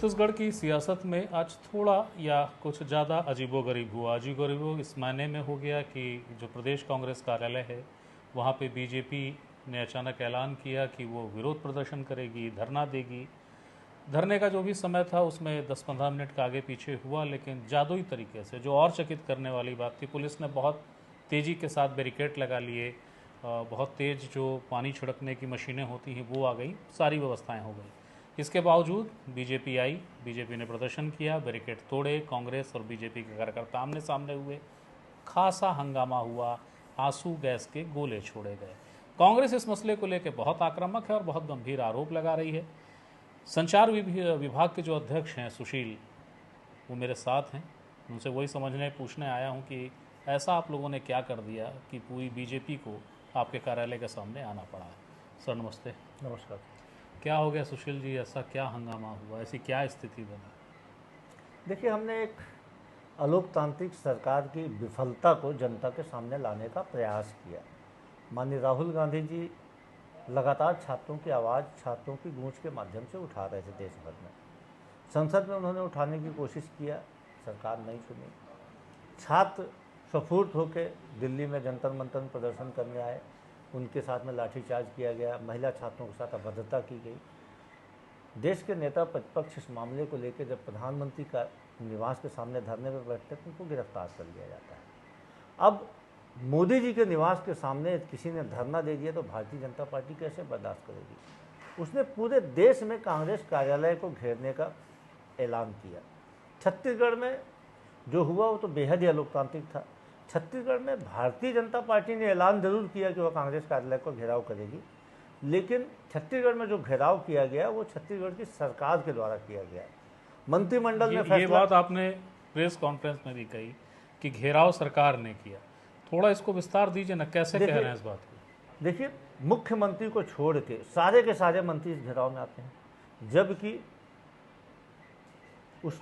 छत्तीसगढ़ की सियासत में आज थोड़ा या कुछ ज़्यादा अजीबोगरीब हुआ। अजीबोगरीब इस मायने में हो गया कि जो प्रदेश कांग्रेस कार्यालय है वहाँ पे बीजेपी ने अचानक ऐलान किया कि वो विरोध प्रदर्शन करेगी, धरना देगी। धरने का जो भी समय था उसमें 10-15 मिनट का आगे पीछे हुआ, लेकिन जादुई तरीके से, जो और चकित करने वाली बात थी, पुलिस ने बहुत तेज़ी के साथ बैरिकेड लगा लिए। बहुत तेज़ जो पानी छिड़कने की मशीनें होती हैं वो आ गई, सारी व्यवस्थाएं हो गई। इसके बावजूद बीजेपी आई, बीजेपी ने प्रदर्शन किया, बैरिकेड तोड़े, कांग्रेस और बीजेपी के कार्यकर्ता आमने सामने हुए, खासा हंगामा हुआ, आंसू गैस के गोले छोड़े गए। कांग्रेस इस मसले को लेकर बहुत आक्रामक है और बहुत गंभीर आरोप लगा रही है। संचार विभाग के जो अध्यक्ष हैं सुशील, वो मेरे साथ हैं। उनसे वही समझने पूछने आया हूं कि ऐसा आप लोगों ने क्या कर दिया कि पूरी बीजेपी को आपके कार्यालय के सामने आना पड़ा है। सर नमस्ते। नमस्कार। क्या हो गया सुशील जी, ऐसा क्या हंगामा हुआ, ऐसी क्या स्थिति बनी? देखिए, हमने एक अलोकतांत्रिक सरकार की विफलता को जनता के सामने लाने का प्रयास किया। माननीय राहुल गांधी जी लगातार छात्रों की आवाज़, छात्रों की गूंज के माध्यम से उठा रहे थे देश भर में। संसद में उन्होंने उठाने की कोशिश किया, सरकार नहीं सुनी। छात्र स्वफूर्त होकर दिल्ली में जंतर मंतर प्रदर्शन करने आए, उनके साथ में लाठीचार्ज किया गया, महिला छात्रों के साथ अभद्रता की गई। देश के नेता प्रतिपक्ष इस मामले को लेकर जब प्रधानमंत्री का निवास के सामने धरने पर बैठते हैं तो उनको गिरफ्तार कर लिया जाता है। अब मोदी जी के निवास के सामने किसी ने धरना दे दिया तो भारतीय जनता पार्टी कैसे बर्दाश्त करेगी। उसने पूरे देश में कांग्रेस कार्यालय को घेरने का ऐलान किया। छत्तीसगढ़ में जो हुआ वो तो बेहद ही अलोकतांत्रिक था। छत्तीसगढ़ में भारतीय जनता पार्टी ने ऐलान जरूर किया कि वह कांग्रेस कार्यालय को घेराव करेगी, लेकिन छत्तीसगढ़ में जो घेराव किया गया वो छत्तीसगढ़ की सरकार के द्वारा किया गया। मंत्रिमंडल ने फैसला, ये बात आपने प्रेस कॉन्फ्रेंस में भी कही कि घेराव सरकार ने किया। थोड़ा इसको विस्तार दीजिए ना, कैसे कह रहे हैं इस बात को? देखिए, मुख्यमंत्री को छोड़ के सारे मंत्री इस घेराव में आते हैं, जबकि उस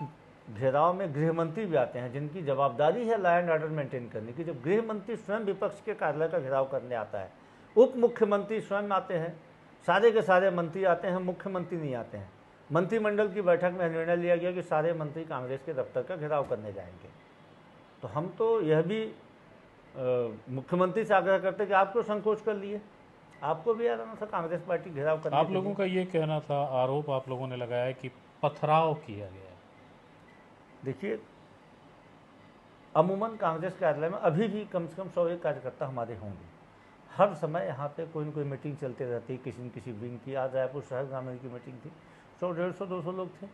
घेराव में गृह मंत्री भी आते हैं जिनकी जवाबदारी है लॉ एंड ऑर्डर मेंटेन करने की। जब गृह मंत्री स्वयं विपक्ष के कार्यालय का घेराव करने आता है, उप मुख्यमंत्री स्वयं आते हैं, सारे के सारे मंत्री आते हैं, मुख्यमंत्री नहीं आते हैं। मंत्रिमंडल की बैठक में निर्णय लिया गया कि सारे मंत्री कांग्रेस के दफ्तर का घेराव करने जाएंगे। तो हम तो यह भी मुख्यमंत्री से आग्रह करते कि आप क्यों संकोच कर लिए, आपको भी आना था कांग्रेस पार्टी घेराव करने। आप लोगों का ये कहना था, आरोप आप लोगों ने लगाया कि पथराव किया गया। देखिए, अमूमन कांग्रेस कार्यालय में अभी भी कम से कम 101 कार्यकर्ता हमारे होंगे। हर समय यहाँ पे कोई न कोई मीटिंग चलती रहती, किसी न किसी विंग की। आज रायपुर शहर ग्रामीण की मीटिंग थी, 100-150-200 लोग थे।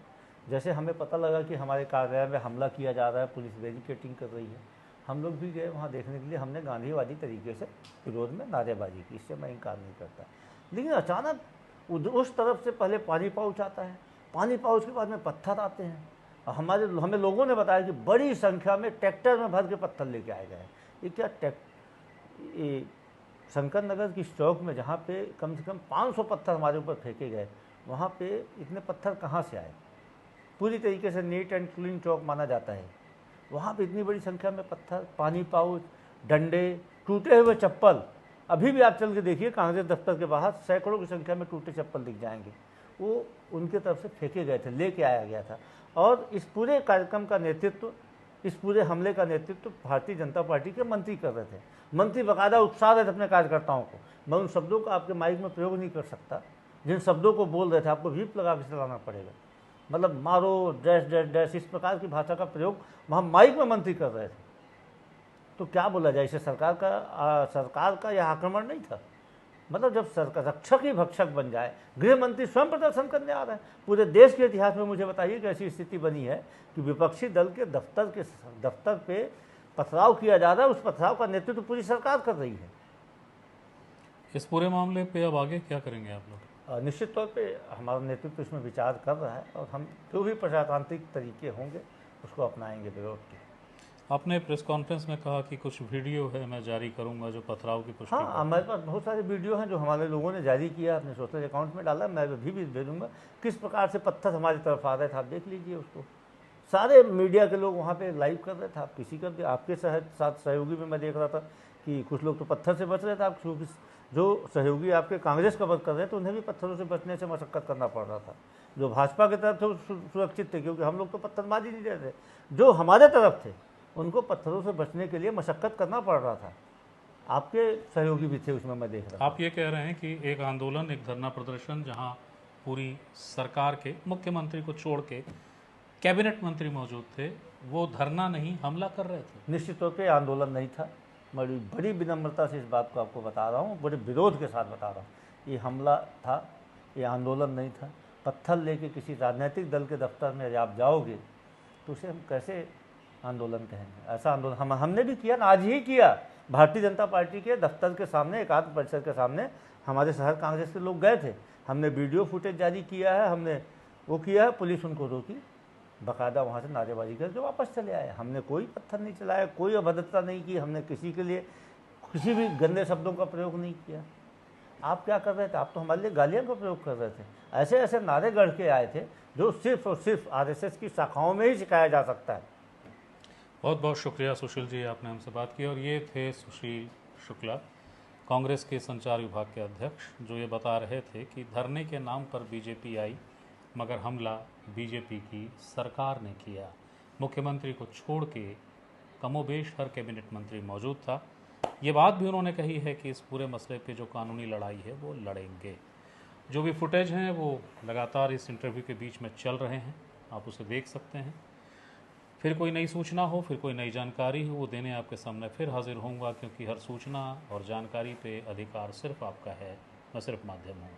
जैसे हमें पता लगा कि हमारे कार्यालय में हमला किया जा रहा है, पुलिस बैरिकेडिंग कर रही है, हम लोग भी गए वहाँ देखने के लिए। हमने गांधीवादी तरीके से विरोध में नारेबाजी की, इससे मैं इनकार नहीं करता। लेकिन अचानक उस तरफ से पहले पानी पाउच आता है, पानी पाउच के बाद में पत्थर आते हैं। हमें लोगों ने बताया कि बड़ी संख्या में ट्रैक्टर में भर के पत्थर लेके आए गए। ये क्या शंकर नगर की चौक में जहाँ पे कम से कम 500 पत्थर हमारे ऊपर फेंके गए, वहाँ पे इतने पत्थर कहाँ से आए? पूरी तरीके से नीट एंड क्लीन चौक माना जाता है, वहाँ पे इतनी बड़ी संख्या में पत्थर, पानी पाउच, डंडे, टूटे हुए चप्पल। अभी भी आप चल के देखिए, कांग्रेस दफ्तर के बाहर सैकड़ों की संख्या में टूटे चप्पल दिख जाएंगे। वो उनके तरफ से फेंके गए थे, लेके आया गया था। और इस पूरे कार्यक्रम का नेतृत्व, इस पूरे हमले का नेतृत्व भारतीय जनता पार्टी के मंत्री कर रहे थे। मंत्री बाकायदा उत्साह रहे थे अपने कार्यकर्ताओं को। मैं उन शब्दों का आपके माइक में प्रयोग नहीं कर सकता जिन शब्दों को बोल रहे थे, आपको व्हीप लगा के चलाना पड़ेगा। मतलब मारो, डैश डैश डैश, इस प्रकार की भाषा का प्रयोग वहाँ माइक में मंत्री कर रहे थे। तो क्या बोला जाए, इसे सरकार का यह आक्रमण नहीं था। मतलब जब सरकार रक्षक ही भक्षक बन जाए, गृह मंत्री स्वयं प्रदर्शन करने आ रहे हैं। पूरे देश के इतिहास में मुझे बताइए कि ऐसी स्थिति बनी है कि विपक्षी दल के दफ्तर पे पथराव किया जा रहा है, उस पथराव का नेतृत्व पूरी सरकार कर रही है। इस पूरे मामले पे अब आगे क्या करेंगे आप लोग? निश्चित तौर पे हमारा नेतृत्व इसमें विचार कर रहा है और हम जो भी प्रजातांत्रिक तरीके होंगे उसको अपनाएंगे विरोध के। आपने प्रेस कॉन्फ्रेंस में कहा कि कुछ वीडियो है मैं जारी करूंगा जो पथराव की पुष्टि। हाँ, हमारे पास बहुत सारे वीडियो हैं जो हमारे लोगों ने जारी किया, अपने सोशल अकाउंट में डाला। मैं अभी भी भेजूंगा किस प्रकार से पत्थर हमारी तरफ आ रहे थे, आप देख लीजिए उसको। सारे मीडिया के लोग वहाँ पे लाइव कर रहे थे। आप किसी का भी, आपके साथ सहयोगी भी मैं देख रहा था कि कुछ लोग तो पत्थर से बच रहे थे, आप जो सहयोगी आपके कांग्रेस का वर्क कर रहे थे उन्हें भी पत्थरों से बचने से मशक्कत करना पड़ रहा था। जो भाजपा की तरफ थे वो सुरक्षित थे, क्योंकि हम लोग तो पत्थरबाजी नहीं रहे थे। जो हमारे तरफ थे उनको पत्थरों से बचने के लिए मशक्कत करना पड़ रहा था। आपके सहयोगी भी थे उसमें, मैं देख रहा था। आप ये कह रहे हैं कि एक आंदोलन, एक धरना प्रदर्शन जहां पूरी सरकार के मुख्यमंत्री को छोड़ के कैबिनेट मंत्री मौजूद थे, वो धरना नहीं हमला कर रहे थे? निश्चित तौर पे आंदोलन नहीं था। बड़ी बड़ी विनम्रता से इस बात को आपको बता रहा हूँ, बड़े विरोध के साथ बता रहा हूँ। ये हमला था, ये आंदोलन नहीं था। पत्थर लेके किसी राजनीतिक दल के दफ्तर में जब आप जाओगे तो उसे हम कैसे आंदोलन कहेंगे? ऐसा आंदोलन हमने भी किया ना, आज ही किया। भारतीय जनता पार्टी के दफ्तर के सामने, एकात्म परिषद के सामने हमारे शहर कांग्रेस के लोग गए थे। हमने वीडियो फुटेज जारी किया है, हमने वो किया है, पुलिस उनको रोकी, बाकायदा वहाँ से नारेबाजी करके वापस चले आए। हमने कोई पत्थर नहीं चलाया, कोई अभद्रता नहीं की, हमने किसी के लिए किसी भी गंदे शब्दों का प्रयोग नहीं किया। आप क्या कर रहे थे? आप तो हमारे लिए गालियाँ का प्रयोग कर रहे थे। ऐसे ऐसे नारे गढ़ के आए थे जो सिर्फ और सिर्फ आरएसएस की शाखाओं में ही सिखाया जा सकता है। बहुत बहुत शुक्रिया सुशील जी, आपने हमसे बात की। और ये थे सुशील शुक्ला, कांग्रेस के संचार विभाग के अध्यक्ष, जो ये बता रहे थे कि धरने के नाम पर बीजेपी आई, मगर हमला बीजेपी की सरकार ने किया। मुख्यमंत्री को छोड़ के कमोबेश हर कैबिनेट मंत्री मौजूद था। ये बात भी उन्होंने कही है कि इस पूरे मसले पे जो कानूनी लड़ाई है वो लड़ेंगे। जो भी फुटेज हैं वो लगातार इस इंटरव्यू के बीच में चल रहे हैं, आप उसे देख सकते हैं। फिर कोई नई सूचना हो, फिर कोई नई जानकारी हो, वो देने आपके सामने फिर हाजिर होऊंगा, क्योंकि हर सूचना और जानकारी पे अधिकार सिर्फ आपका है, मैं सिर्फ माध्यम हूँ।